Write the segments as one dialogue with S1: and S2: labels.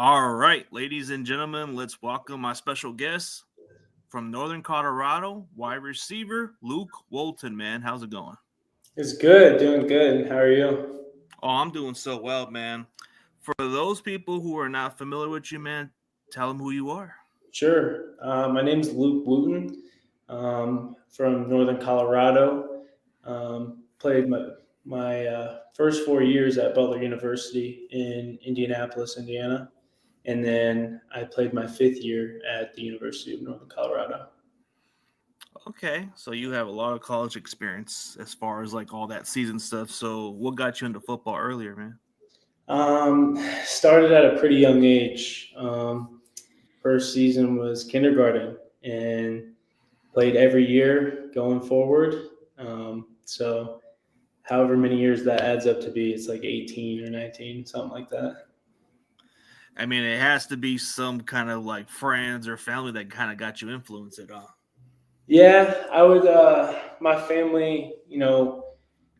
S1: All right, ladies and gentlemen, let's welcome my special guest from Northern Colorado, wide receiver Luke Wooten. Man, how's it going?
S2: It's good, doing good. How are you?
S1: Oh, I'm doing so well, man. For those people who are not familiar with you, man, tell them who you are.
S2: Sure. My name's Luke Wooten, from Northern Colorado. Played my first 4 years at Butler University in Indianapolis, Indiana, and then I played my fifth year at the University of Northern Colorado.
S1: Okay, so you have a lot of college experience as far as like all that season stuff. So, what got you into football earlier, man?
S2: Started at a pretty young age. First season was kindergarten, and played every year going forward. So however many years that adds up to be, it's like 18 or 19, something like that.
S1: I mean, it has to be some kind of like friends or family that kind of got you influenced it, huh?
S2: Yeah, I would. My family,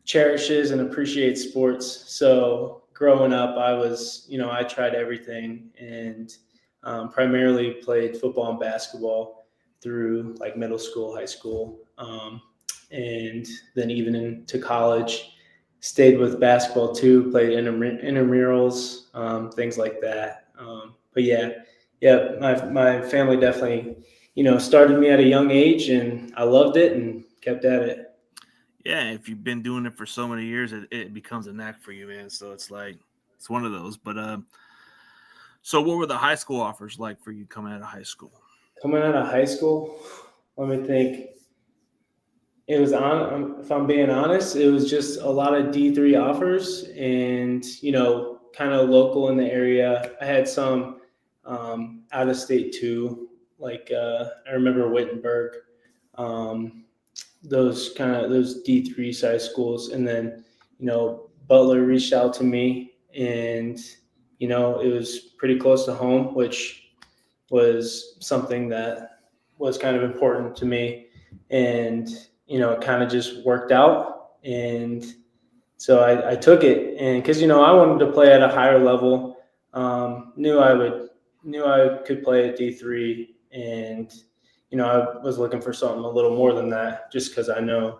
S2: cherishes and appreciates sports. So growing up, I tried everything and primarily played football and basketball through like middle school, high school, and then even into college. Stayed with basketball too, played intramurals, things like that. But yeah, my family definitely, started me at a young age, and I loved it and kept at it.
S1: Yeah, if you've been doing it for so many years, it becomes a knack for you, man. So it's like it's one of those. But so what were the high school offers like for you coming out of high school?
S2: Coming out of high school, let me think. It was on. If I'm being honest, it was just a lot of D3 offers, and kind of local in the area. I had some out of state too. Like I remember Wittenberg, um, those D3 size schools, and then Butler reached out to me, and it was pretty close to home, which was something that was kind of important to me, and it kind of just worked out, and so I took it, and because I wanted to play at a higher level, knew I could play at D3, and I was looking for something a little more than that, just because I know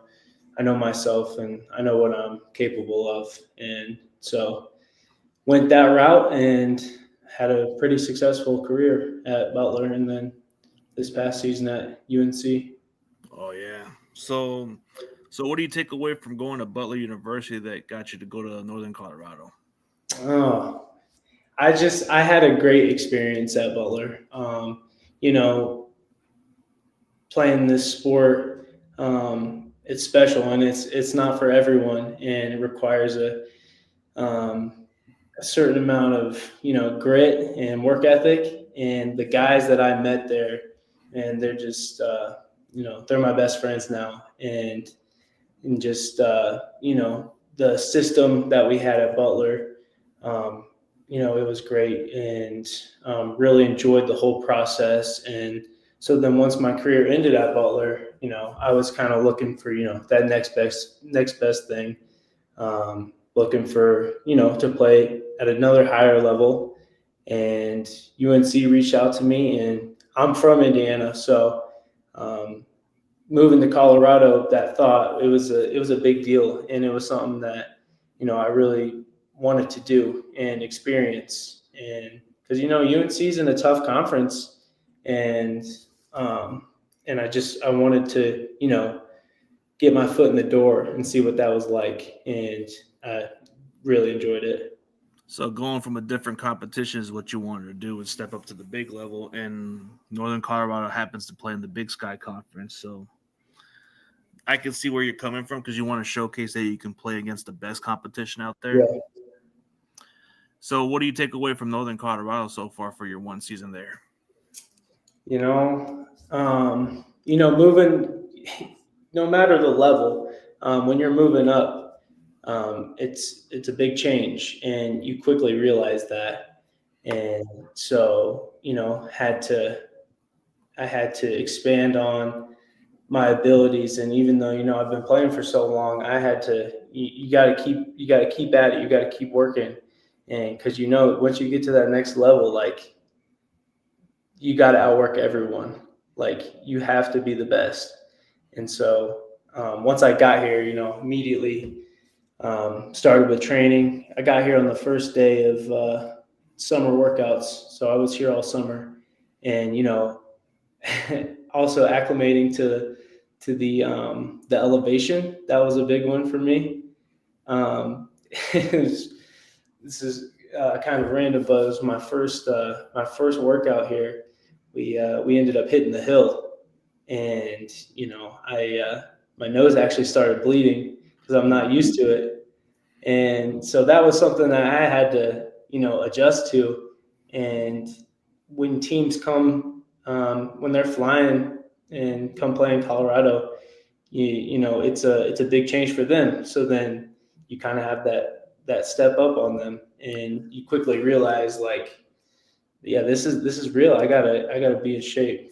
S2: myself and I know what I'm capable of, and so went that route and had a pretty successful career at Butler, and then this past season at UNC.
S1: Oh yeah. So what do you take away from going to Butler University that got you to go to Northern Colorado?
S2: Oh, I had a great experience at Butler. You know, playing this sport, it's special, and it's not for everyone, and it requires um, a certain amount of grit and work ethic. And the guys that I met there, and they're just they're my best friends now, and just the system that we had at Butler. Um, it was great, and really enjoyed the whole process. And so then once my career ended at Butler, I was kind of looking for that next best thing, looking for to play at another higher level. And UNC reached out to me, and I'm from Indiana, so um, moving to Colorado, that thought it was a big deal, and it was something that I really wanted to do and experience, and because UNC is in a tough conference, and um, and I wanted to get my foot in the door and see what that was like, and I really enjoyed it.
S1: So going from a different competition is what you wanted to do, is step up to the big level. And Northern Colorado happens to play in the Big Sky Conference, so I can see where you're coming from because you want to showcase that you can play against the best competition out there.
S2: Yeah,
S1: So what do you take away from Northern Colorado so far for your one season there?
S2: moving, no matter the level, when you're moving up, it's a big change, and you quickly realize that. And so I had to expand on my abilities, and even though I've been playing for so long, I had to you got to keep at it, you got to keep working, And because once you get to that next level, like you got to outwork everyone. Like you have to be the best. And so once I got here, immediately started with training. I got here on the first day of summer workouts, so I was here all summer, and also acclimating to the elevation. That was a big one for me. Um, this is kind of random, but it was my first workout here. We ended up hitting the hill, and I my nose actually started bleeding because I'm not used to it, and so that was something that I had to adjust to. And when teams come when they're flying and come play in Colorado, it's a big change for them. So then you kind of have that step up on them, and you quickly realize like, yeah, this is real. I gotta be in shape.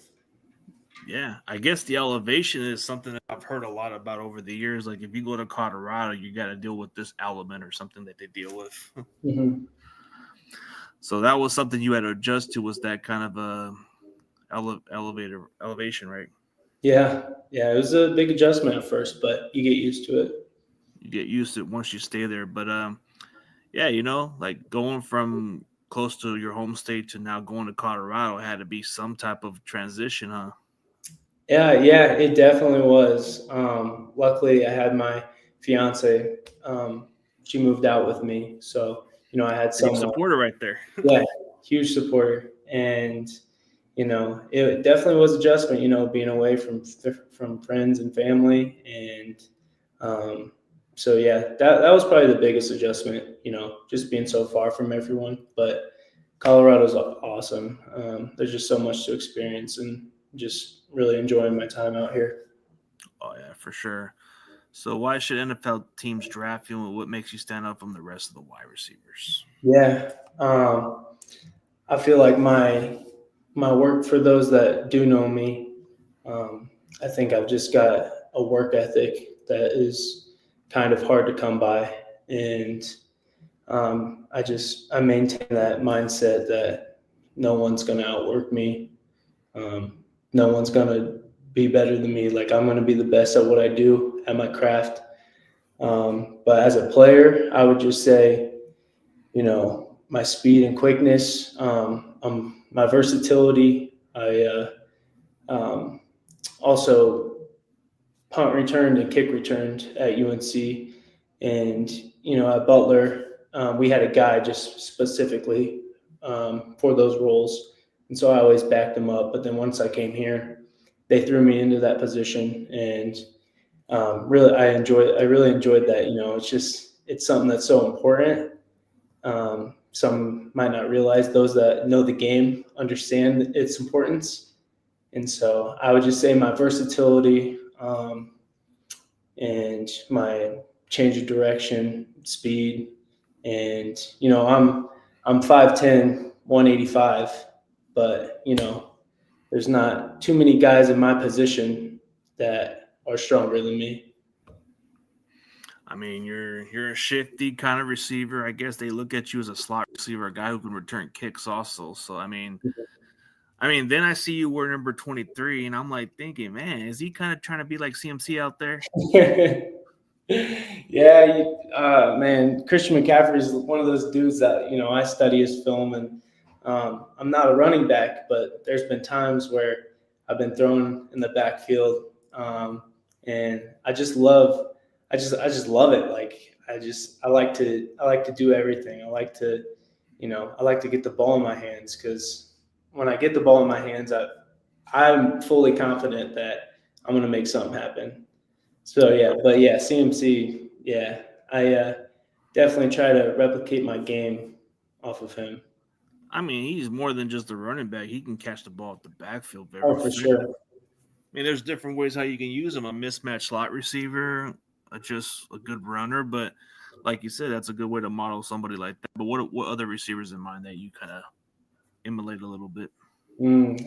S1: Yeah, I guess the elevation is something that I've heard a lot about over the years. Like if you go to Colorado, you got to deal with this element or something that they deal with.
S2: Hmm.
S1: So that was something you had to adjust to. Was that kind of a elevator elevation, right?
S2: Yeah, it was a big adjustment at first, but you get used to it.
S1: You get used to it once you stay there. But yeah, like going from close to your home state to now going to Colorado had to be some type of transition, huh?
S2: Yeah, it definitely was. Luckily, I had my fiance. She moved out with me, so I had
S1: Big
S2: someone.
S1: supporter right there.
S2: Yeah, huge supporter, and it definitely was adjustment. Being away from friends and family, and so yeah, that was probably the biggest adjustment. Just being so far from everyone, but Colorado's awesome. There's just so much to experience, and just really enjoying my time out here.
S1: Oh yeah, for sure. So why should NFL teams draft you, and what makes you stand out from the rest of the wide receivers?
S2: Yeah, I feel like my work, for those that do know me, um, I think I've just got a work ethic that is kind of hard to come by, and I maintain that mindset that no one's going to outwork me. No one's going to be better than me. Like I'm going to be the best at what I do at my craft. But as a player, I would just say, my speed and quickness, my versatility. I um, also punt returned and kick returned at UNC, and at Butler, we had a guy just specifically for those roles, and so I always backed him up. But then once I came here, they threw me into that position, and I really enjoyed that. It's something that's so important. Some might not realize, those that know the game understand its importance. And so I would just say my versatility, and my change of direction, speed, and I'm 5'10", 185, but there's not too many guys in my position that are stronger than me.
S1: I mean, you're a shifty kind of receiver. I guess they look at you as a slot receiver, a guy who can return kicks also. So I mean, then I see you wear number 23, and I'm like thinking, man, is he kind of trying to be like CMC out there?
S2: Yeah, man, Christian McCaffrey is one of those dudes that I study his film, and I'm not a running back, but there's been times where I've been thrown in the backfield, and I just love it. Like I like to do everything. I like to get the ball in my hands, because when I get the ball in my hands, I'm fully confident that I'm going to make something happen. So yeah, but yeah, CMC, yeah, I definitely try to replicate my game off of him.
S1: I mean, he's more than just a running back. He can catch the ball at the backfield very
S2: Oh, for
S1: efficiently.
S2: sure.
S1: I mean, there's different ways how you can use him. A mismatched slot receiver, just a good runner. But like you said, that's a good way to model somebody like that. But what other receivers in mind that you kind of emulate a little bit?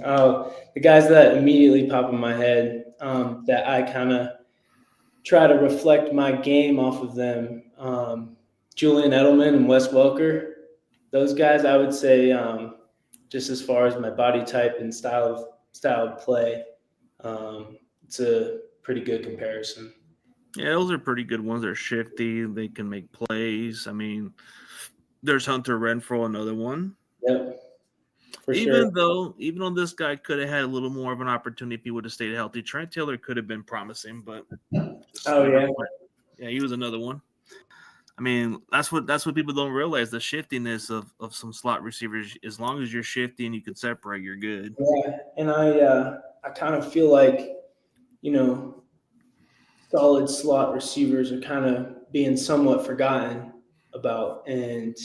S2: Oh, the guys that immediately pop in my head, that I kind of try to reflect my game off of them. Julian Edelman and Wes Welker. those guys, I would say, just as far as my body type and style of play, it's a pretty good comparison.
S1: Yeah, those are pretty good ones. They're shifty. They can make plays. I mean, there's Hunter Renfro, another one.
S2: Yep, for sure.
S1: Even though this guy could have had a little more of an opportunity if he would have stayed healthy, Trent Taylor could have been promising, but just
S2: Oh
S1: never
S2: yeah.
S1: quite. Yeah, he was another one. I mean, that's what people don't realize, the shiftiness of some slot receivers. As long as you're shifty and you can separate, you're good.
S2: Yeah, and I kind of feel like you know solid slot receivers are kind of being somewhat forgotten about, and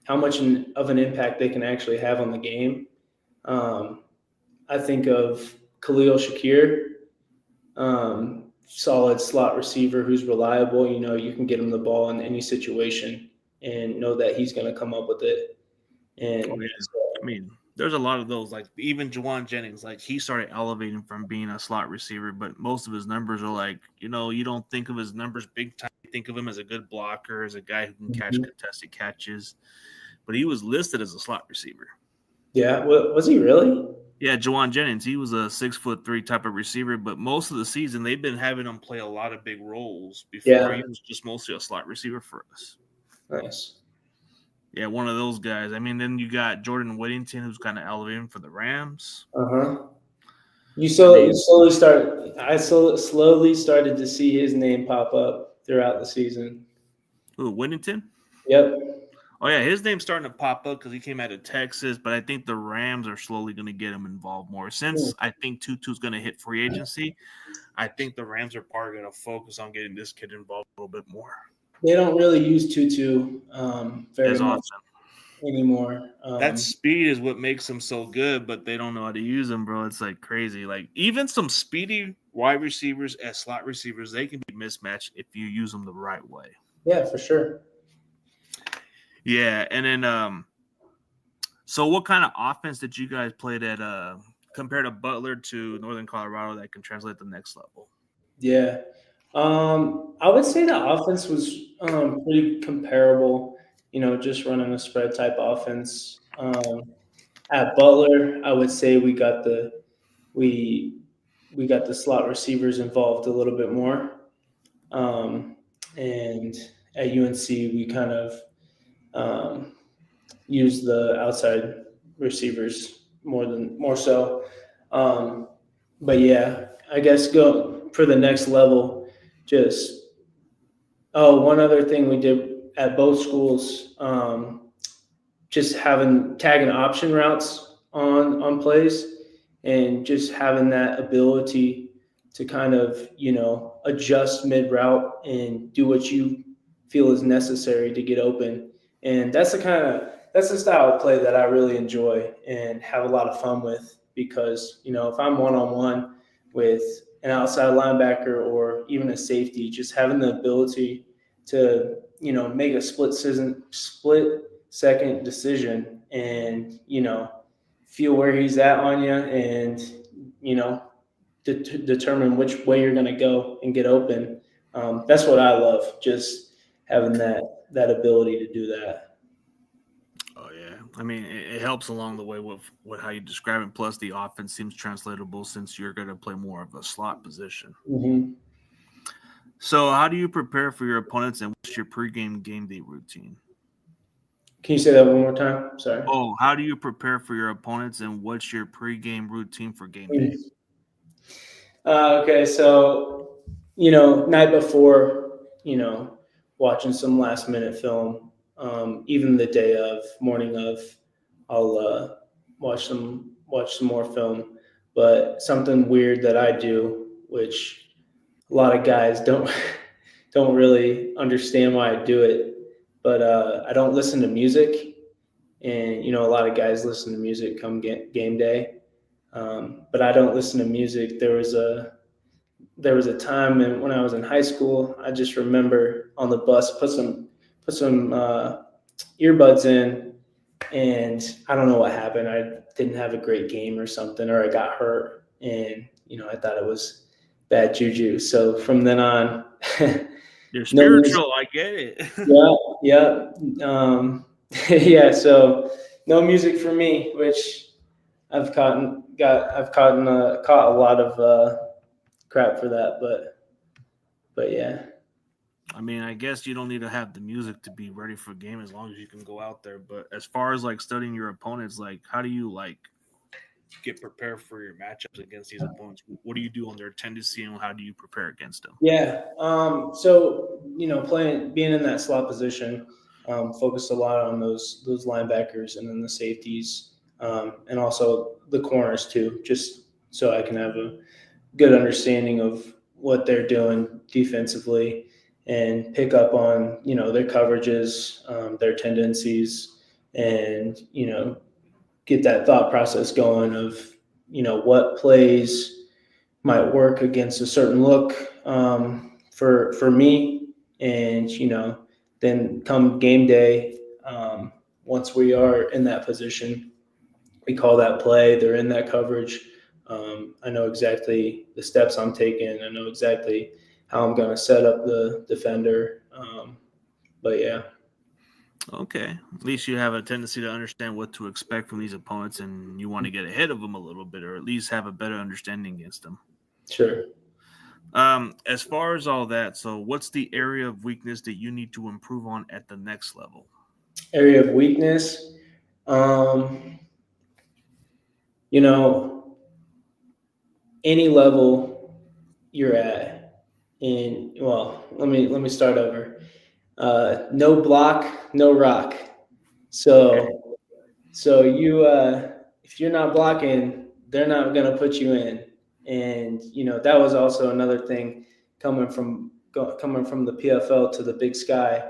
S2: how much of an impact they can actually have on the game. Um, I think of Khalil Shakir, solid slot receiver who's reliable. You can get him the ball in any situation and know that he's going to come up with it.
S1: Oh
S2: And
S1: yeah. I mean, there's a lot of those. Like even Jawan Jennings, like he started elevating from being a slot receiver, but most of his numbers are like, you don't think of his numbers big time. You think of him as a good blocker, as a guy who can catch
S2: Mhm.
S1: contested catches. But he was listed as a slot receiver.
S2: Yeah, was he really?
S1: Yeah, Jawan Jennings, he was a 6'3" type of receiver, but most of the season they've been having him play a lot of big roles. Before
S2: Yeah,
S1: he was just mostly a slot receiver for us.
S2: nice.
S1: Yeah, one of those guys. I mean, then you got Jordan Whittington, who's kind of elevating for the Rams.
S2: Uh huh.
S1: I
S2: You
S1: mean,
S2: slowly start. Slowly started to see his name pop up throughout the season.
S1: who, Whittington?
S2: Yep.
S1: Oh yeah, his name's starting to pop up because he came out of Texas, but I think the Rams are slowly going to get him involved more.
S2: Hmm.
S1: Since I think Tutu's going to hit free agency, I think the Rams are probably going to focus on getting this kid involved a little bit more
S2: They don't really use Tutu very
S1: as
S2: much
S1: often.
S2: anymore.
S1: That speed is what makes him so good, but they don't know how to use him, bro. It's like crazy. Like even some speedy wide receivers as slot receivers, they can be mismatched if you use them the right way.
S2: Yeah, for sure.
S1: Yeah, and then so what kind of offense did you guys play that compared to Butler to Northern Colorado that can translate to the next level?
S2: Yeah. I would say the offense was pretty comparable. Just running a spread type offense. At Butler, I would say we we got the slot receivers involved a little bit more. Um, and at UNC, we kind of um, use the outside receivers more so. Um, but yeah, I guess go for the next level. Just one other thing we did at both schools, just having tagging option routes on plays, and just having that ability to kind of adjust mid route and do what you feel is necessary to get open. And that's the style of play that I really enjoy and have a lot of fun with, because if I'm one on one with an outside linebacker or even a safety, just having the ability to make a split second decision, and feel where he's at on you, and you know determine which way you're going to go and get open. That's what I love, just having that ability to do that.
S1: Oh yeah, I mean it helps along the way with how you describe it. Plus, the offense seems translatable since you're going to play more of a slot position.
S2: Hmm.
S1: So, how do you prepare for your opponents, and what's your pregame game day routine?
S2: Can you say that one more time? Sorry.
S1: Oh, how do you prepare for your opponents, and what's your pregame routine for game day?
S2: Okay, so night before, watching some last minute film. Even the day of, morning of, I'll watch some more film. But something weird that I do, which a lot of guys don't don't really understand why I do it, but I don't listen to music, and a lot of guys listen to music come game day, but I don't listen to music. There was a time when I was in high school. I just remember on the bus put some earbuds in, and I don't know what happened. I didn't have a great game or something, or I got hurt, and I thought it was bad juju. So from then on,
S1: You're
S2: no music.
S1: spiritual, I get it.
S2: Yeah, yeah. Yeah, so no music for me, which caught a lot of crap for that, but yeah,
S1: I mean, I guess you don't need to have the music to be ready for a game as long as you can go out there. But as far as like studying your opponents, like how do you like get prepared for your matchups against these opponents? What do you do on their tendency and how do you prepare against them?
S2: yeah. So being in that slot position, focused a lot on those linebackers and then the safeties, and also the corners too, just so I can have a good understanding of what they're doing defensively and pick up on their coverages, their tendencies, and get that thought process going of what plays might work against a certain look, for me, and then come game day, once we are in that position, we call that play. They're in that coverage. I know exactly the steps I'm taking. I know exactly how I'm going to set up the defender. But yeah,
S1: Okay, at least you have a tendency to understand what to expect from these opponents, and you want to get ahead of them a little bit, or at least have a better understanding against them.
S2: sure.
S1: As far as all that, so what's the area of weakness that you need to improve on at the next level?
S2: Area of weakness. Um, you know, any level you're at, and well, let me start over. No block, no rock.
S1: Okay.
S2: So if you're not blocking, they're not going to put you in. And that was also another thing coming from the PFL to the Big Sky,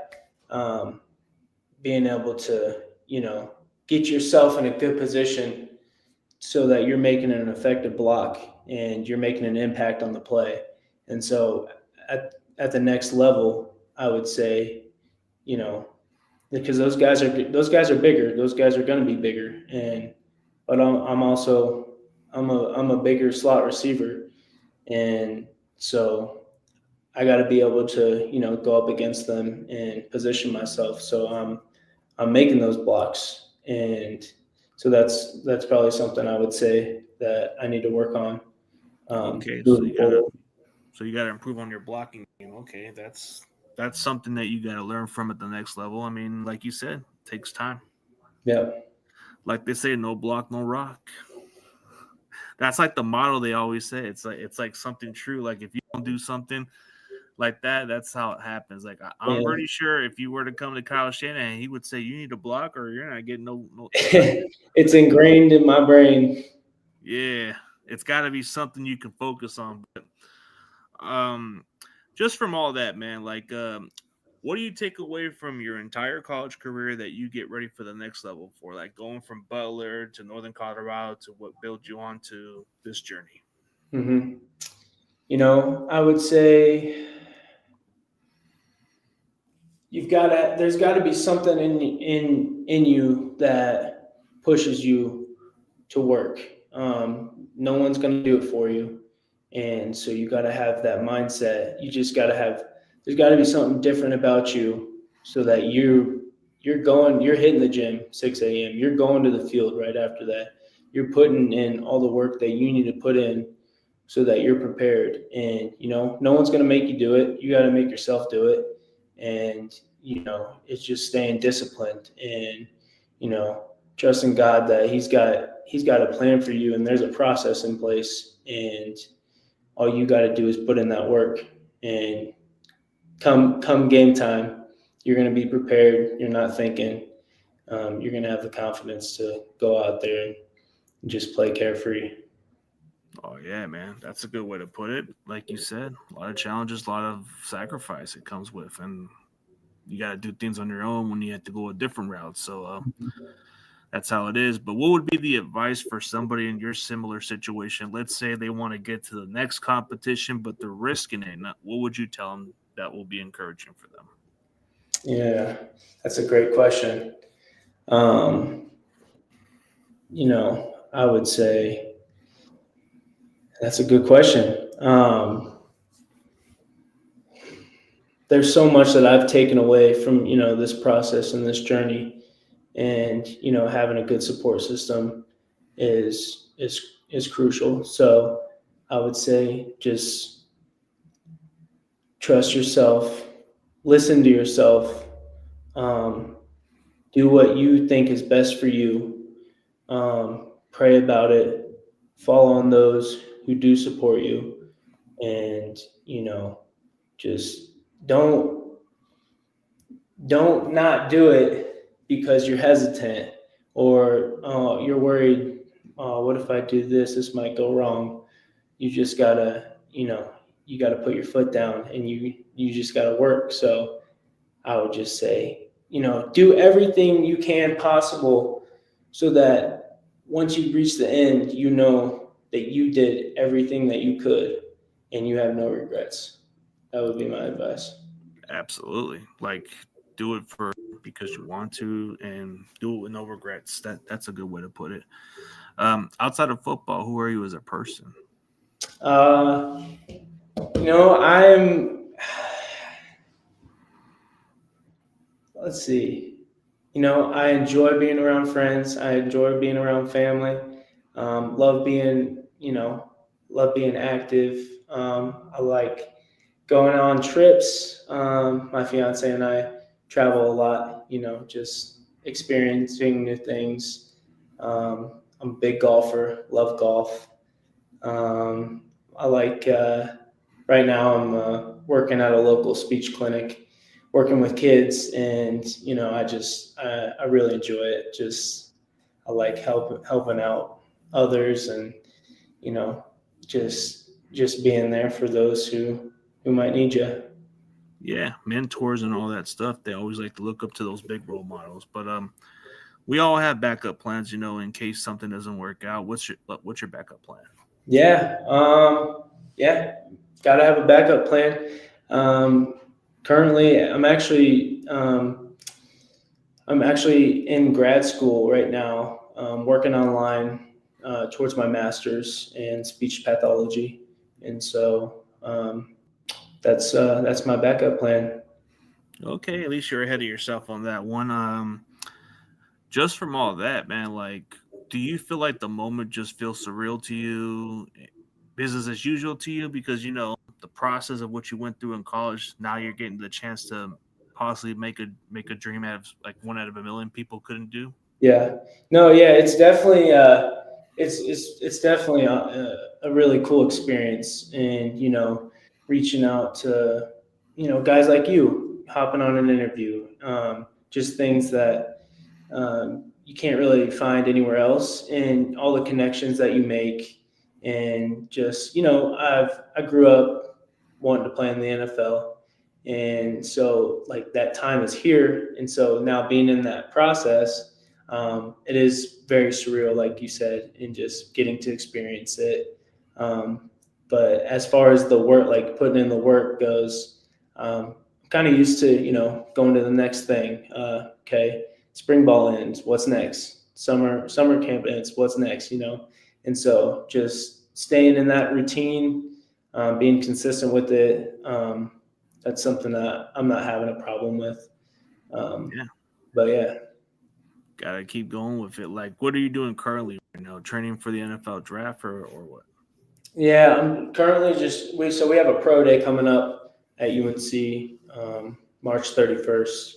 S2: um, being able to get yourself in a good position so that you're making an effective block and you're making an impact on the play. And so at the next level, I would say, you know, because those guys are bigger. Those guys are going to be bigger, and but I'm also I'm a bigger slot receiver, and so I got to be able to go up against them and position myself. So I'm making those blocks, and so that's probably something I would say that I need to work on,
S1: Okay, so
S2: moving forward.
S1: you gotta improve on your blocking game. Okay, that's something that you gotta learn from at the next level. I mean, like you said, it takes time.
S2: Yeah,
S1: Like they say, no block, no rock. That's like the motto they always say. It's like something true. Like if you don't do something like that, that's how it happens. Like I'm
S2: yeah.
S1: pretty sure if you were to come to Kyle Shanahan, he would say you need to block or you're not getting no touch.
S2: It's
S1: Like
S2: ingrained in my brain.
S1: yeah, it's got to be something you can focus on. But um, just from all that, man, like what do you take away from your entire college career that you get ready for the next level for? Like going from Butler to Northern Colorado to what built you on to this journey.
S2: Hmm. I would say there's got to be something in you that pushes you to work. No one's going to do it for you, and so you got to have that mindset. You just got to have. There's got to be something different about you, so that you're hitting the gym 6 a.m. You're going to the field right after that. You're putting in all the work that you need to put in, so that you're prepared. And no one's going to make you do it. You got to make yourself do it. And it's just staying disciplined and you know trusting God that He's got a plan for you, and there's a process in place, and all you got to do is put in that work. And come game time, you're going to be prepared. You're not thinking. You're going to have the confidence to go out there and just play carefree.
S1: Oh yeah, man, that's a good way to put it. Like you said, a lot of challenges, a lot of sacrifice it comes with, and you got to do things on your own when you have to go a different route. So that's how it is. But what would be the advice for somebody in your similar situation? Let's say they want to get to the next competition, but they're risking it. What would you tell them that will be encouraging for them?
S2: Yeah, that's a great question. Um, I would say that's a good question. There's so much that I've taken away from this process and this journey, and having a good support system is crucial. So I would say just trust yourself, listen to yourself, um, do what you think is best for you, pray about it, fall on those who do support you, and just don't don't not do it because you're hesitant or you're worried. What if I do this? This might go wrong. You just gotta, you gotta put your foot down, and you just gotta work. So I would just say, do everything you can possible so that once you reach the end, you know that you did everything that you could and you have no regrets. That would be my advice.
S1: Absolutely. Like, do it for because you want to, and do it with no regrets. That's a good way to put it. Outside of football, who are you as a person?
S2: Uh, I'm, let's see, I enjoy being around friends. I enjoy being around family. Love being, love being active. I like going on trips. My fiance and I travel a lot, just experiencing new things. I'm a big golfer, love golf. I like, right now, I'm working at a local speech clinic, working with kids, and, I really enjoy it. Just, I like helping out others and, you know, just being there for those who might need you.
S1: Yeah, mentors and all that stuff. They always like to look up to those big role models. But we all have backup plans, in case something doesn't work out. What's your backup plan?
S2: Yeah, yeah, got to have a backup plan. Um, Currently, I'm actually in grad school right now, working online towards my master's in speech pathology, and so that's my backup plan.
S1: Okay, at least you're ahead of yourself on that one. Just from all that, man, like, do you feel like the moment just feels surreal to you, business as usual to you, because the process of what you went through in college, now you're getting the chance to possibly make a dream out of like one out of a million people couldn't do.
S2: Yeah, no, yeah, it's definitely it's definitely a really cool experience, and reaching out to guys like you, hopping on an interview, just things that you can't really find anywhere else, and all the connections that you make, and just I grew up wanting to play in the NFL, and so like that time is here, and so now being in that process, it is very surreal, like you said, and just getting to experience it. But as far as the work, like putting in the work goes, I'm kind of used to going to the next thing. Okay, spring ball ends. What's next? Summer camp ends. What's next? And so just staying in that routine, being consistent with it. That's something that I'm not having a problem with. Um,
S1: Yeah,
S2: but yeah,
S1: gotta keep going with it. Like, what are you doing currently right now? Training for the NFL draft or what?
S2: yeah. I'm currently we have a pro day coming up at UNC, March 31st,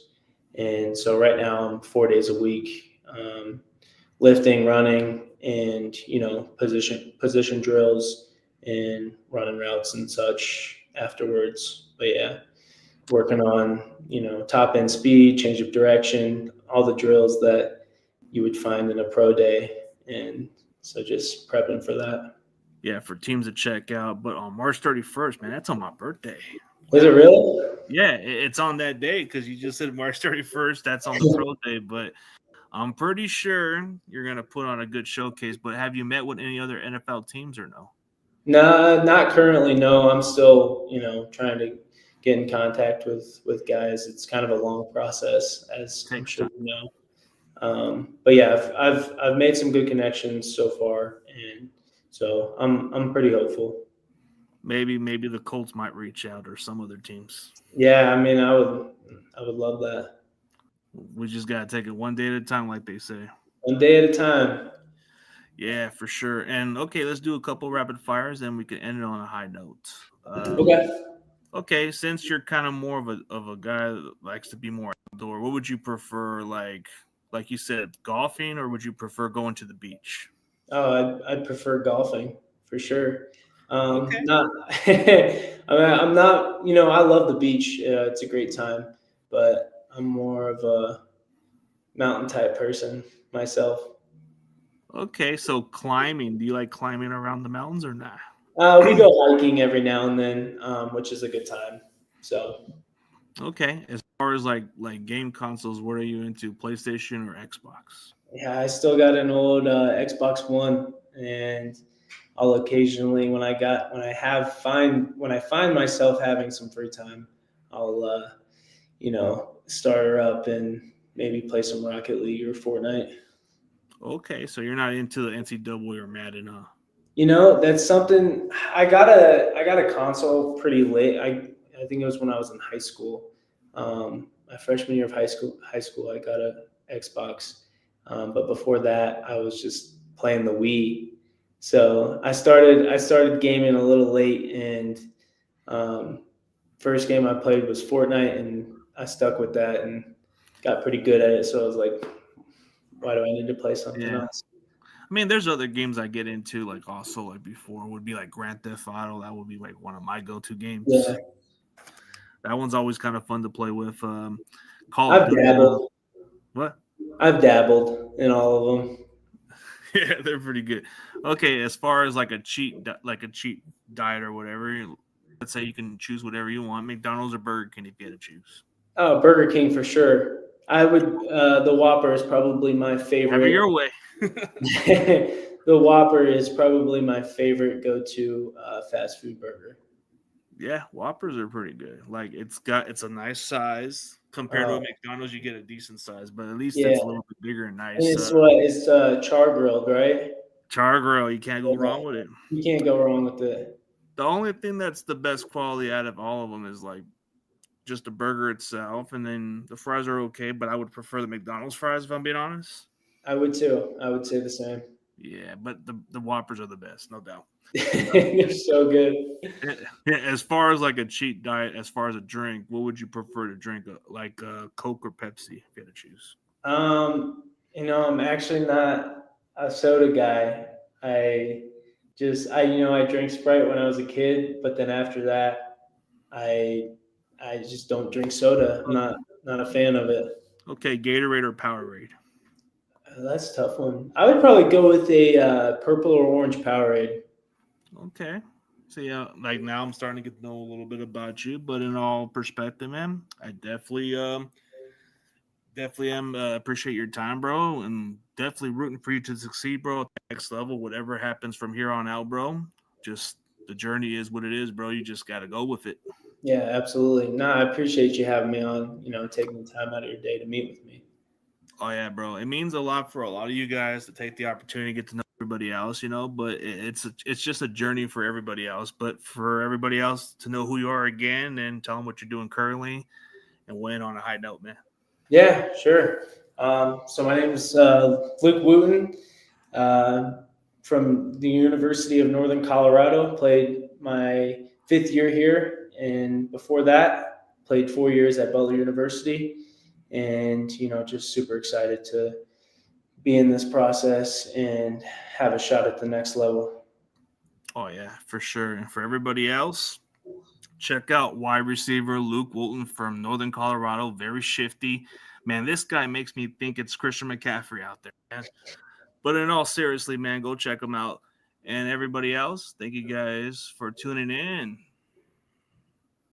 S2: and so right now I'm 4 days a week. Lifting, running, and position drills and running routes and such afterwards. But yeah, working on top end speed, change of direction, all the drills that you would find in a pro day, and so just prepping for that.
S1: Yeah, for teams to check out. But on March 31st, man, that's on my birthday.
S2: Is it
S1: Wow.
S2: really?
S1: Yeah, it's on that day because you just said March 31st. That's on the pro day, but I'm pretty sure you're gonna put on a good showcase. But have you met with any other NFL teams or no?
S2: No, not currently. No, I'm still trying to get in contact with guys. It's kind of a long process, as I'm
S1: Takes
S2: sure
S1: time.
S2: you know. But yeah, I've made some good connections so far, and so I'm pretty hopeful.
S1: Maybe the Colts might reach out or some other teams.
S2: Yeah, I mean, I would love that.
S1: We just gotta take it one day at a time, like they say.
S2: One day at a time.
S1: Yeah, for sure. And okay, let's do a couple rapid fires, and we can end it on a high note.
S2: Okay.
S1: Okay, since you're kind of more of a guy that likes to be more outdoor, what would you prefer? Like you said, golfing, or would you prefer going to the beach?
S2: Oh, I prefer golfing for sure.
S1: Okay.
S2: Not, I'm not. You know, I love the beach. It's a great time, but I'm more of a mountain type person myself.
S1: Okay, so climbing. Do you like climbing around the mountains or not?
S2: We go hiking every now and then, which is a good time. So
S1: Okay. As far as like game consoles, what are you into? PlayStation or Xbox?
S2: yeah, I still got an old Xbox One, and I'll occasionally when I find myself having some free time, I'll start her up and maybe play some Rocket League or Fortnite.
S1: Okay, so you're not into the NCAA or Madden, huh?
S2: You know, that's something I got a console pretty late. I think it was when I was in high school. My freshman year of high school I got a Xbox. But before that I was just playing the Wii. So I started gaming a little late, and um, first game I played was Fortnite, and I stuck with that and got pretty good at it. So I was like, why do I need to play something
S1: Yeah.
S2: else?
S1: I mean, there's other games I get into, like also like before would be like Grand Theft Auto. That would be like one of my go-to games.
S2: Yeah,
S1: That one's always kind of fun to play with. Call of
S2: I've
S1: Duty.
S2: dabbled.
S1: What?
S2: I've dabbled in all of them.
S1: Yeah, they're pretty good. Okay, as far as like a cheat diet or whatever, let's say you can choose whatever you want, McDonald's or Burger King if you had to choose.
S2: Oh, Burger King for sure. I would. The Whopper is probably my
S1: Have it
S2: favorite.
S1: your way.
S2: The Whopper is probably my favorite go-to fast food burger.
S1: Yeah, Whoppers are pretty good. Like it's a nice size compared to a
S2: Uh,
S1: McDonald's. You get a decent size, but at least
S2: yeah,
S1: it's a little bit bigger and
S2: and
S1: nice.
S2: it's what it's char grilled, right?
S1: Char grill, you can't go
S2: Yeah,
S1: wrong with it.
S2: you can't go wrong with it.
S1: The only thing that's the best quality out of all of them is like just the burger itself, and then the fries are okay. But I would prefer the McDonald's fries if I'm being honest.
S2: I would too. I would say the same.
S1: Yeah, but the Whoppers are the best, no doubt.
S2: They're so good.
S1: As far as like a cheat diet, as far as a drink, what would you prefer to drink? Like Coke or Pepsi, if you had to choose?
S2: I'm actually not a soda guy. I I drank Sprite when I was a kid, but then after that, I I just don't drink soda. I'm not a fan of it.
S1: Okay, Gatorade or Powerade?
S2: That's a tough one. I would probably go with a purple or orange Powerade.
S1: Okay. So yeah, like now I'm starting to get to know a little bit about you, but in all perspective, man, I definitely am appreciate your time, bro, and definitely rooting for you to succeed, bro, at the next level. Whatever happens from here on out, bro, just the journey is what it is, bro. You just got to go with it.
S2: Yeah, absolutely. No, I appreciate you having me on. Taking the time out of your day to meet with me.
S1: Oh yeah, bro. It means a lot for a lot of you guys to take the opportunity to get to know everybody else, but it's just a journey for everybody else. But for everybody else to know who you are again and tell them what you're doing currently and win on a high note, man.
S2: Yeah, sure. So my name is Luke Wooten, uh, from the University of Northern Colorado. Played my fifth year here, and before that, played 4 years at Butler University. And just super excited to be in this process and have a shot at the next level.
S1: Oh yeah, for sure. And for everybody else, check out wide receiver Luke Wooten from Northern Colorado. Very shifty. Man, this guy makes me think it's Christian McCaffrey out there, man. But in all seriously, man, go check him out. And everybody else, thank you guys for tuning in.